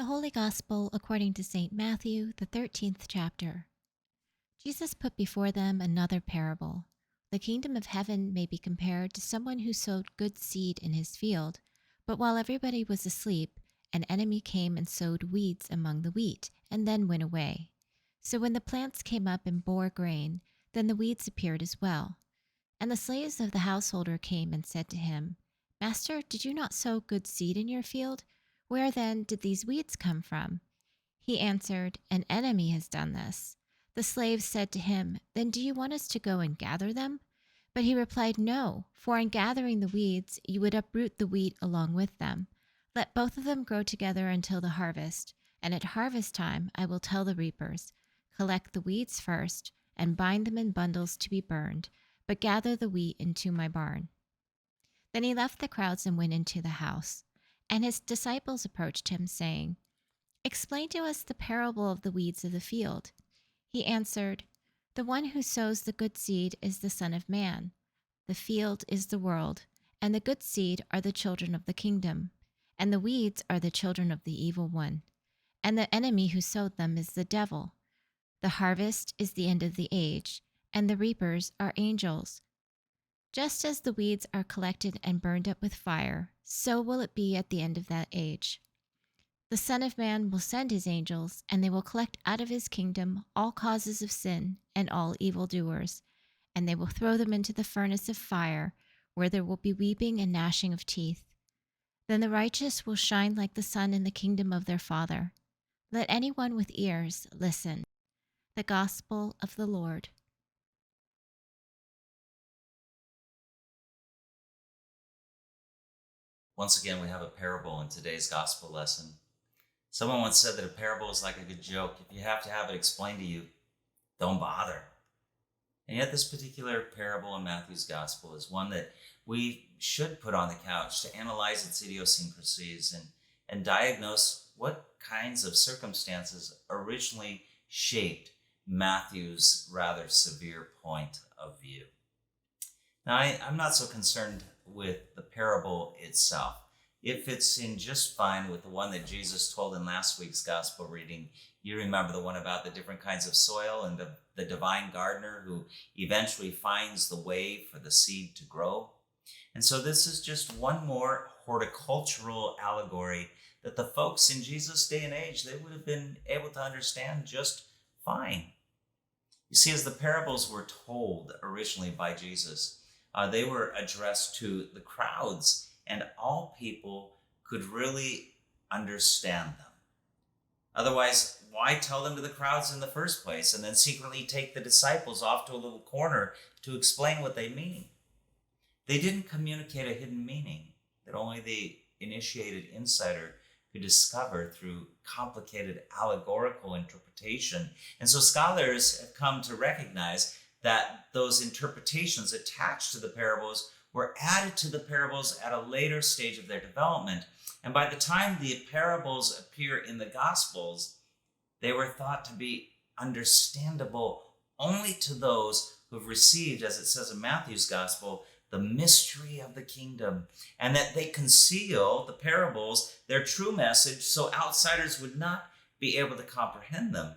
Holy Gospel according to St. Matthew, the 13th chapter. Jesus put before them another parable. The kingdom of heaven may be compared to someone who sowed good seed in his field, but while everybody was asleep, an enemy came and sowed weeds among the wheat, and then went away. So when the plants came up and bore grain, then the weeds appeared as well. And the slaves of the householder came and said to him, Master, did you not sow good seed in your field? Where then did these weeds come from? He answered, An enemy has done this. The slaves said to him, Then do you want us to go and gather them? But he replied, No, for in gathering the weeds, you would uproot the wheat along with them. Let both of them grow together until the harvest, and at harvest time I will tell the reapers, Collect the weeds first, and bind them in bundles to be burned, but gather the wheat into my barn. Then he left the crowds and went into the house. And his disciples approached him, saying, Explain to us the parable of the weeds of the field. He answered, The one who sows the good seed is the Son of Man. The field is the world, and the good seed are the children of the kingdom, and the weeds are the children of the evil one. And the enemy who sowed them is the devil. The harvest is the end of the age, and the reapers are angels. Just as the weeds are collected and burned up with fire, so will it be at the end of that age. The Son of Man will send his angels, and they will collect out of his kingdom all causes of sin and all evildoers, and they will throw them into the furnace of fire, where there will be weeping and gnashing of teeth. Then the righteous will shine like the sun in the kingdom of their Father. Let anyone with ears listen. The Gospel of the Lord. Once again, we have a parable in today's gospel lesson. Someone once said that a parable is like a good joke. If you have to have it explained to you, don't bother. And yet this particular parable in Matthew's gospel is one that we should put on the couch to analyze its idiosyncrasies and diagnose what kinds of circumstances originally shaped Matthew's rather severe point of view. Now, I'm not so concerned with the parable itself. It fits in just fine with the one that Jesus told in last week's gospel reading. You remember the one about the different kinds of soil and the divine gardener who eventually finds the way for the seed to grow. And so this is just one more horticultural allegory that the folks in Jesus' day and age, they would have been able to understand just fine. You see, as the parables were told originally by Jesus, they were addressed to the crowds, and all people could really understand them. Otherwise, why tell them to the crowds in the first place and then secretly take the disciples off to a little corner to explain what they mean? They didn't communicate a hidden meaning that only the initiated insider could discover through complicated allegorical interpretation. And so scholars have come to recognize that those interpretations attached to the parables were added to the parables at a later stage of their development. And by the time the parables appear in the Gospels, they were thought to be understandable only to those who've received, as it says in Matthew's Gospel, the mystery of the kingdom, and that they conceal, the parables, their true message so outsiders would not be able to comprehend them.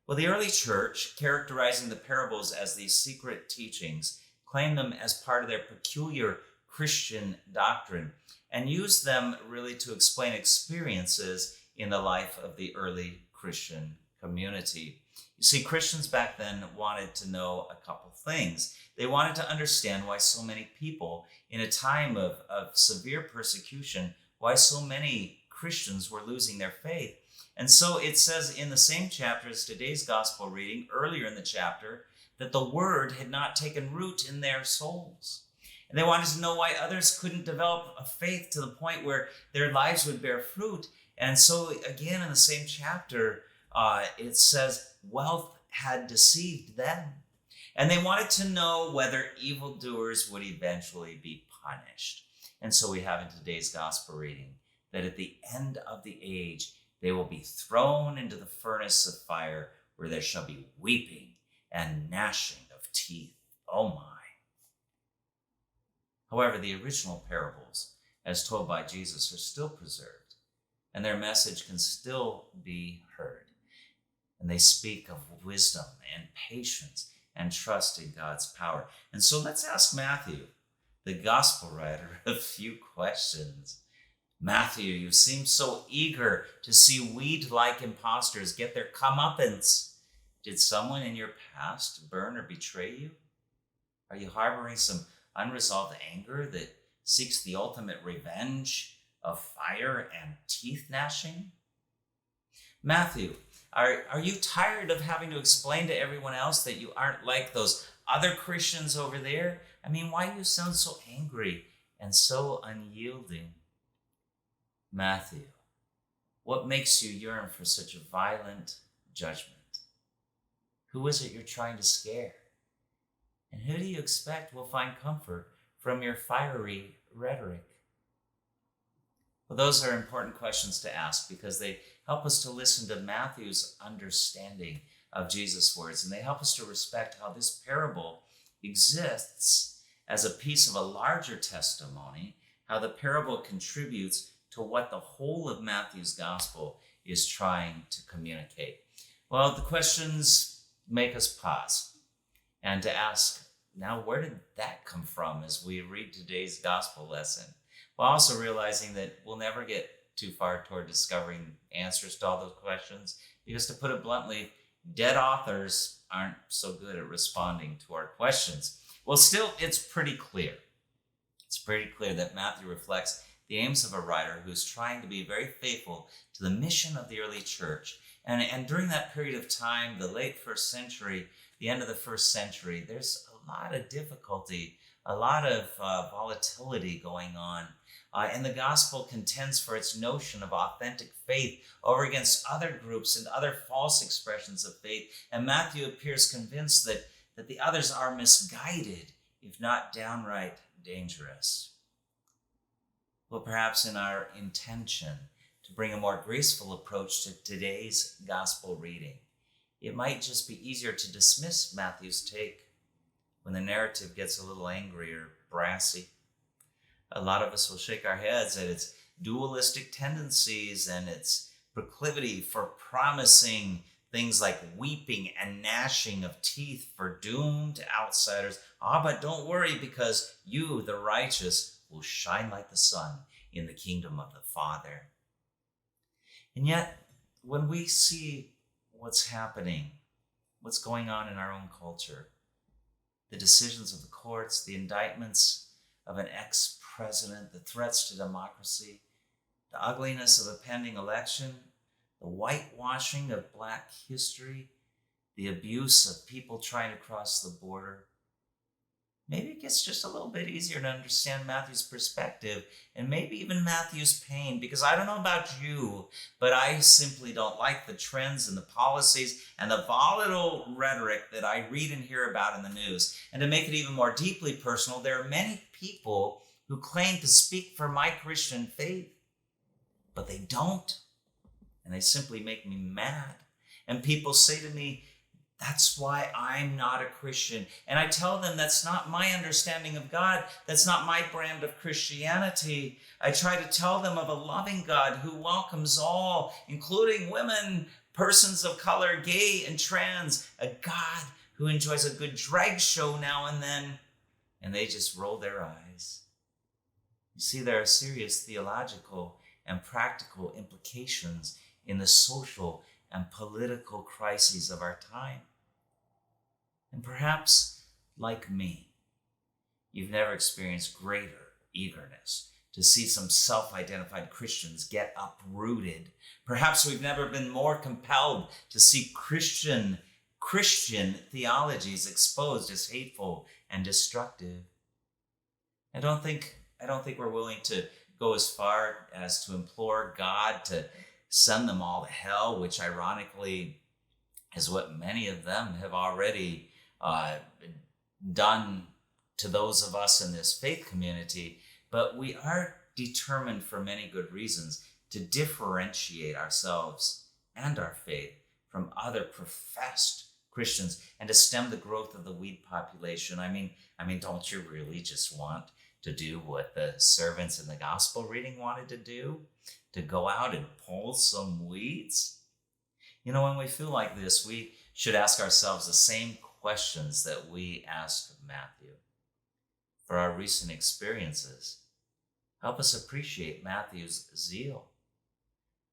Well, the early church, characterizing the parables as these secret teachings, claimed them as part of their peculiar Christian doctrine and used them really to explain experiences in the life of the early Christian community. You see, Christians back then wanted to know a couple things. They wanted to understand why so many people, in a time of severe persecution, why so many Christians were losing their faith. And so it says in the same chapter as today's gospel reading, earlier in the chapter, that the word had not taken root in their souls. And they wanted to know why others couldn't develop a faith to the point where their lives would bear fruit. And so again, in the same chapter, it says wealth had deceived them. And they wanted to know whether evildoers would eventually be punished. And so we have in today's gospel reading that at the end of the age, they will be thrown into the furnace of fire where there shall be weeping and gnashing of teeth. Oh my. However, the original parables, as told by Jesus, are still preserved. and their message can still be heard. And they speak of wisdom and patience and trust in God's power. And so let's ask Matthew, the gospel writer, a few questions. Matthew, you seem so eager to see weed-like impostors get their comeuppance. Did someone in your past burn or betray you? Are you harboring some unresolved anger that seeks the ultimate revenge of fire and teeth gnashing? Matthew, are you tired of having to explain to everyone else that you aren't like those other Christians over there? I mean, why do you sound so angry and so unyielding? Matthew, what makes you yearn for such a violent judgment? Who is it you're trying to scare? And who do you expect will find comfort from your fiery rhetoric? Well, those are important questions to ask because they help us to listen to Matthew's understanding of Jesus' words, and they help us to respect how this parable exists as a piece of a larger testimony, how the parable contributes to what the whole of Matthew's gospel is trying to communicate. Well, the questions make us pause and to ask, now where did that come from as we read today's gospel lesson? While also realizing that we'll never get too far toward discovering answers to all those questions, because to put it bluntly, dead authors aren't so good at responding to our questions. Well, still, it's pretty clear. It's pretty clear that Matthew reflects the aims of a writer who's trying to be very faithful to the mission of the early church. And during that period of time, the late first century, the end of the first century, there's a lot of difficulty, a lot of volatility going on. And the gospel contends for its notion of authentic faith over against other groups and other false expressions of faith. And Matthew appears convinced that the others are misguided, if not downright dangerous. Well, perhaps in our intention to bring a more graceful approach to today's gospel reading, it might just be easier to dismiss Matthew's take when the narrative gets a little angry or brassy. A lot of us will shake our heads at its dualistic tendencies and its proclivity for promising things like weeping and gnashing of teeth for doomed outsiders. But don't worry, because you, the righteous, will shine like the sun in the kingdom of the Father. And yet, when we see what's happening, what's going on in our own culture, the decisions of the courts, the indictments of an ex-president, the threats to democracy, the ugliness of a pending election, the whitewashing of Black history, the abuse of people trying to cross the border, maybe it gets just a little bit easier to understand Matthew's perspective and maybe even Matthew's pain, because I don't know about you, but I simply don't like the trends and the policies and the volatile rhetoric that I read and hear about in the news. And to make it even more deeply personal, there are many people who claim to speak for my Christian faith, but they don't. And they simply make me mad. And people say to me, that's why I'm not a Christian. And I tell them that's not my understanding of God. That's not my brand of Christianity. I try to tell them of a loving God who welcomes all, including women, persons of color, gay and trans, a God who enjoys a good drag show now and then. And they just roll their eyes. You see, there are serious theological and practical implications in the social and political crises of our time. And perhaps, like me, you've never experienced greater eagerness to see some self-identified Christians get uprooted. Perhaps we've never been more compelled to see Christian theologies exposed as hateful and destructive. I don't think we're willing to go as far as to implore God to send them all to hell, which ironically is what many of them have already done to those of us in this faith community. But we are determined, for many good reasons, to differentiate ourselves and our faith from other professed Christians and to stem the growth of the weed population. I mean, don't you really just want to do what the servants in the gospel reading wanted to do, to go out and pull some weeds? You know, when we feel like this, we should ask ourselves the same questions that we asked Matthew. For our recent experiences, help us appreciate Matthew's zeal.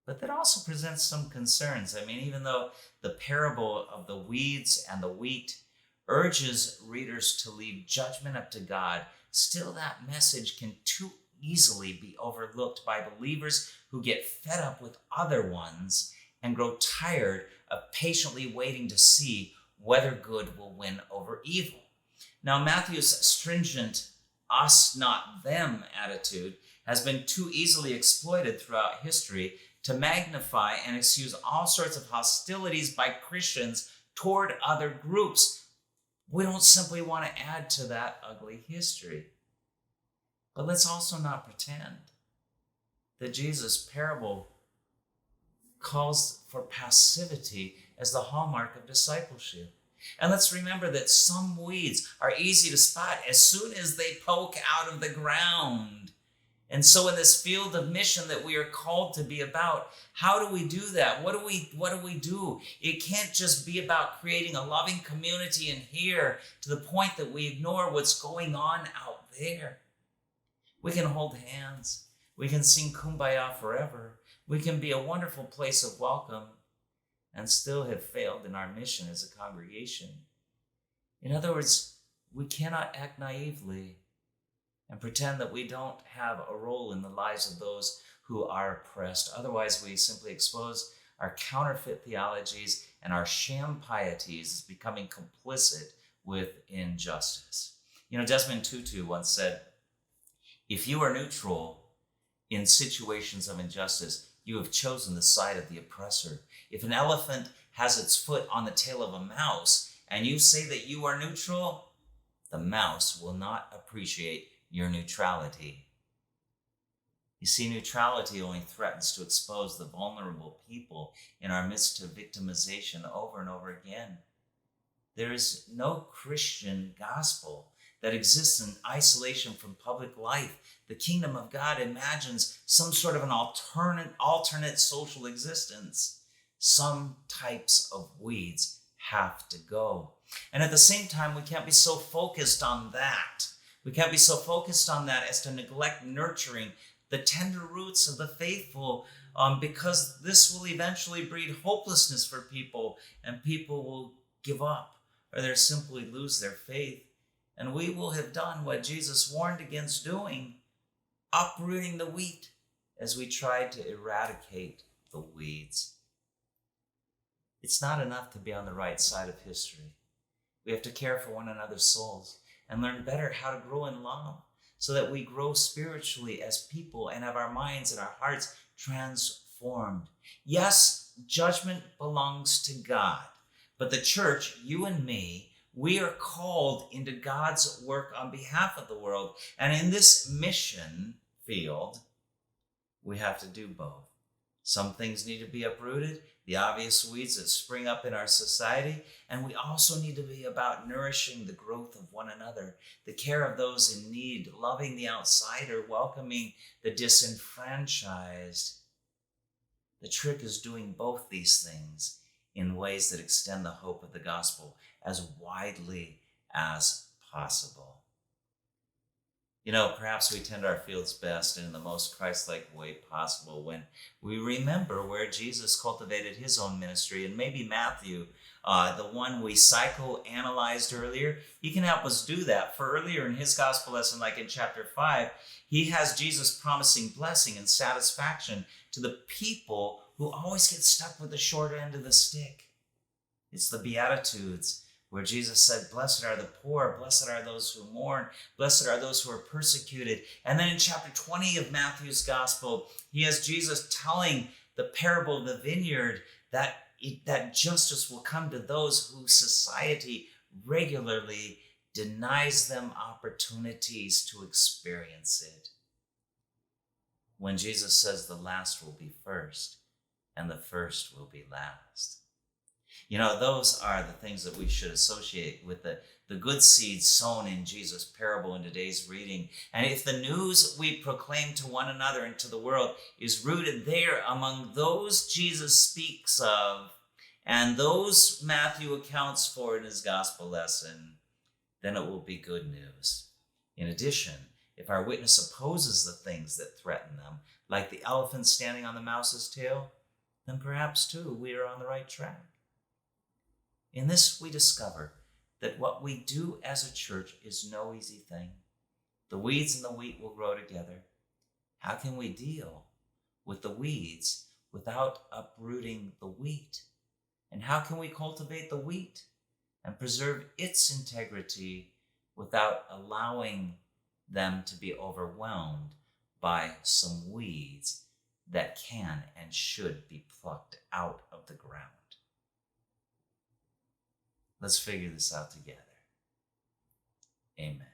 But that also presents some concerns. I mean, even though the parable of the weeds and the wheat urges readers to leave judgment up to God, still that message can too easily be overlooked by believers who get fed up with other ones and grow tired of patiently waiting to see whether good will win over evil. Now, Matthew's stringent us, not them attitude has been too easily exploited throughout history to magnify and excuse all sorts of hostilities by Christians toward other groups. We don't simply want to add to that ugly history. But let's also not pretend that Jesus' parable calls for passivity as the hallmark of discipleship. And let's remember that some weeds are easy to spot as soon as they poke out of the ground. And so in this field of mission that we are called to be about, how do we do that? What do we do? It can't just be about creating a loving community in here to the point that we ignore what's going on out there. We can hold hands. We can sing Kumbaya forever. We can be a wonderful place of welcome and still have failed in our mission as a congregation. In other words, we cannot act naively and pretend that we don't have a role in the lives of those who are oppressed. Otherwise, we simply expose our counterfeit theologies and our sham pieties as becoming complicit with injustice. You know, Desmond Tutu once said, "If you are neutral in situations of injustice, you have chosen the side of the oppressor. If an elephant has its foot on the tail of a mouse and you say that you are neutral, the mouse will not appreciate your neutrality." You see, neutrality only threatens to expose the vulnerable people in our midst to victimization over and over again. There is no Christian gospel that exists in isolation from public life. The kingdom of God imagines some sort of an alternate social existence. Some types of weeds have to go. And at the same time, we can't be so focused on that. We can't be so focused on that as to neglect nurturing the tender roots of the faithful, because this will eventually breed hopelessness for people, and people will give up or they'll simply lose their faith. And we will have done what Jesus warned against doing, uprooting the wheat as we try to eradicate the weeds. It's not enough to be on the right side of history. We have to care for one another's souls and learn better how to grow in love so that we grow spiritually as people and have our minds and our hearts transformed. Yes, judgment belongs to God, but the church, you and me, we are called into God's work on behalf of the world. And in this mission field, we have to do both. Some things need to be uprooted, the obvious weeds that spring up in our society, and we also need to be about nourishing the growth of one another, the care of those in need, loving the outsider, welcoming the disenfranchised. The trick is doing both these things in ways that extend the hope of the gospel as widely as possible. You know, perhaps we tend our fields best and in the most Christ-like way possible when we remember where Jesus cultivated his own ministry. And maybe Matthew, the one we psychoanalyzed earlier, he can help us do that. For earlier in his gospel lesson, like in chapter 5, he has Jesus promising blessing and satisfaction to the people who always get stuck with the short end of the stick. It's the Beatitudes, where Jesus said, "Blessed are the poor, blessed are those who mourn, blessed are those who are persecuted." And then in chapter 20 of Matthew's gospel, he has Jesus telling the parable of the vineyard that justice will come to those whose society regularly denies them opportunities to experience it. When Jesus says the last will be first and the first will be last. Those are the things that we should associate with the good seed sown in Jesus' parable in today's reading. And if the news we proclaim to one another and to the world is rooted there among those Jesus speaks of and those Matthew accounts for in his gospel lesson, then it will be good news. In addition, if our witness opposes the things that threaten them, like the elephant standing on the mouse's tail, then perhaps too we are on the right track. In this, we discover that what we do as a church is no easy thing. The weeds and the wheat will grow together. How can we deal with the weeds without uprooting the wheat? And how can we cultivate the wheat and preserve its integrity without allowing them to be overwhelmed by some weeds that can and should be plucked out of the ground? Let's figure this out together. Amen.